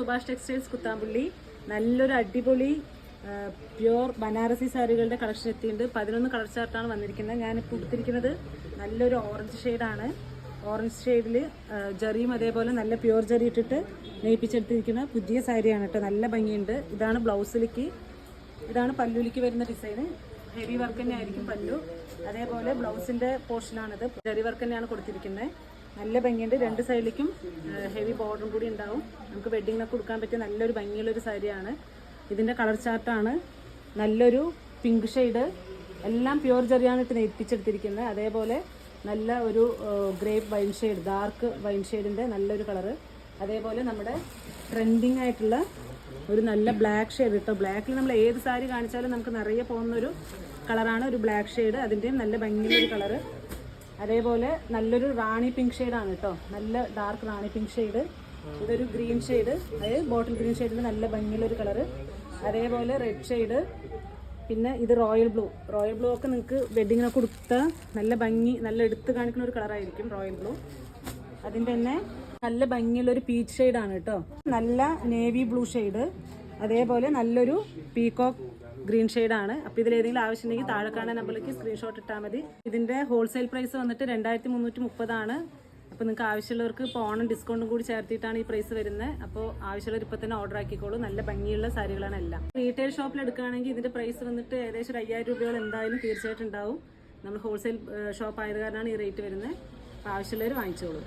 Subhash textiles Kuthampully നല്ലൊരു അടിപൊളി pure Banarasi സാരികളുടെ collection എത്തിയിട്ടുണ്ട്. 11 കളർ ചാർട്ടാണ് വന്നിരിക്കുന്നത്. ഞാനിപ്പോൾ കൊടുത്തിരിക്കുന്നത് നല്ലൊരു ഓറഞ്ച് ഷെയ്ഡാണ്. ഓറഞ്ച് ഷെയ്ഡിൽ ജറിയും അതേപോലെ നല്ല പ്യുവർ ജറി ഇട്ടിട്ട് നെയ്പ്പിച്ചെടുത്തിരിക്കുന്ന പുതിയ സാരിയാണ് കേട്ടോ. നല്ല ഭംഗിയുണ്ട്. ഇതാണ് ബ്ലൗസിലേക്ക്, ഇതാണ് പല്ലുലിക്ക് വരുന്ന ഡിസൈന്. ഹെവി വർക്ക് തന്നെ ആയിരിക്കും പല്ലു. അതേപോലെ ബ്ലൗസിൻ്റെ പോർഷനാണിത്. ജറി വർക്ക് തന്നെയാണ് കൊടുത്തിരിക്കുന്നത്. നല്ല ഭംഗിയുണ്ട്. രണ്ട് സൈഡിലേക്കും ഹെവി ബോർഡറും കൂടി ഉണ്ടാവും. നമുക്ക് വെഡ്ഡിങ്ങിനൊക്കെ കൊടുക്കാൻ പറ്റിയ നല്ലൊരു ഭംഗിയുള്ളൊരു സാരിയാണ്. ഇതിൻ്റെ കളർ ചാർട്ടാണ് നല്ലൊരു പിങ്ക് ഷെയ്ഡ്. എല്ലാം പ്യുവർ ജറിയാണ് ഇട്ട് നെയ്പ്പിച്ചെടുത്തിരിക്കുന്നത്. അതേപോലെ നല്ല ഒരു grape wine shade, dark wine ഷെയ്ഡിൻ്റെ നല്ലൊരു കളറ്. അതേപോലെ നമ്മുടെ ട്രെൻഡിങ് ആയിട്ടുള്ള ഒരു നല്ല ബ്ലാക്ക് ഷെയ്ഡ് കേട്ടോ. ബ്ലാക്കിൽ നമ്മൾ ഏത് സാരി കാണിച്ചാലും നമുക്ക് നിറയെ പോകുന്നൊരു കളറാണ് ഒരു ബ്ലാക്ക് ഷെയ്ഡ്. അതിൻ്റെയും നല്ല ഭംഗിയുള്ളൊരു കളറ്. അതേപോലെ നല്ലൊരു റാണി പിങ്ക് ഷെയ്ഡാണ് കേട്ടോ. നല്ല ഡാർക്ക് റാണി പിങ്ക് ഷെയ്ഡ്. ഇതൊരു ഗ്രീൻ ഷെയ്ഡ്, അതായത് ബോട്ടിൽ ഗ്രീൻ ഷെയ്ഡിന് നല്ല ഭംഗിയുള്ളൊരു കളറ്. അതേപോലെ റെഡ് ഷെയ്ഡ്. പിന്നെ ഇത് റോയൽ ബ്ലൂ. റോയൽ ബ്ലൂ ഒക്കെ നിങ്ങൾക്ക് വെഡ്ഡിങ്ങിനൊക്കെ കൊടുത്താൽ നല്ല ഭംഗി, നല്ല എടുത്ത് കാണിക്കുന്ന ഒരു കളറായിരിക്കും റോയൽ ബ്ലൂ. അതിൻ്റെ തന്നെ നല്ല ഭംഗിയുള്ളൊരു പീച്ച് ഷെയ്ഡാണ് കേട്ടോ. നല്ല നേവി ബ്ലൂ ഷെയ്ഡ്. അതേപോലെ നല്ലൊരു പീകോക്ക് ഗ്രീൻ ഷെയ്ഡാണ്. അപ്പോൾ ഇതിലേതെങ്കിലും ആവശ്യമുണ്ടെങ്കിൽ താഴെ കാണുന്ന നമ്പറിലേക്ക് സ്ക്രീൻഷോട്ട് ഇട്ടാൽ മതി. ഇതിൻ്റെ ഹോൾസെയിൽ പ്രൈസ് വന്നിട്ട് 2330 അപ്പോൾ നിങ്ങൾക്ക് ആവശ്യമുള്ളവർക്ക് ഇപ്പോൾ ഓണം ഡിസ്കൗണ്ടും കൂടി ചേർത്തിട്ടാണ് ഈ പ്രൈസ് വരുന്നത്. അപ്പോൾ ആവശ്യമുള്ളവർ ഇപ്പോൾ തന്നെ ഓർഡർ ആക്കിക്കോളൂ. നല്ല ഭംഗിയുള്ള സാരികളാണ് എല്ലാം. റീറ്റെയിൽ ഷോപ്പിൽ എടുക്കുകയാണെങ്കിൽ ഇതിൻ്റെ പ്രൈസ് വന്നിട്ട് ഏകദേശം 5000 രൂപയോളം എന്തായാലും തീർച്ചയായിട്ടും ഉണ്ടാവും. നമ്മൾ ഹോൾസെയിൽ ഷോപ്പ് ആയത് കാരണമാണ് ഈ റേറ്റ് വരുന്നത്. അപ്പോൾ ആവശ്യമുള്ളവർ വാങ്ങിച്ചോളൂ.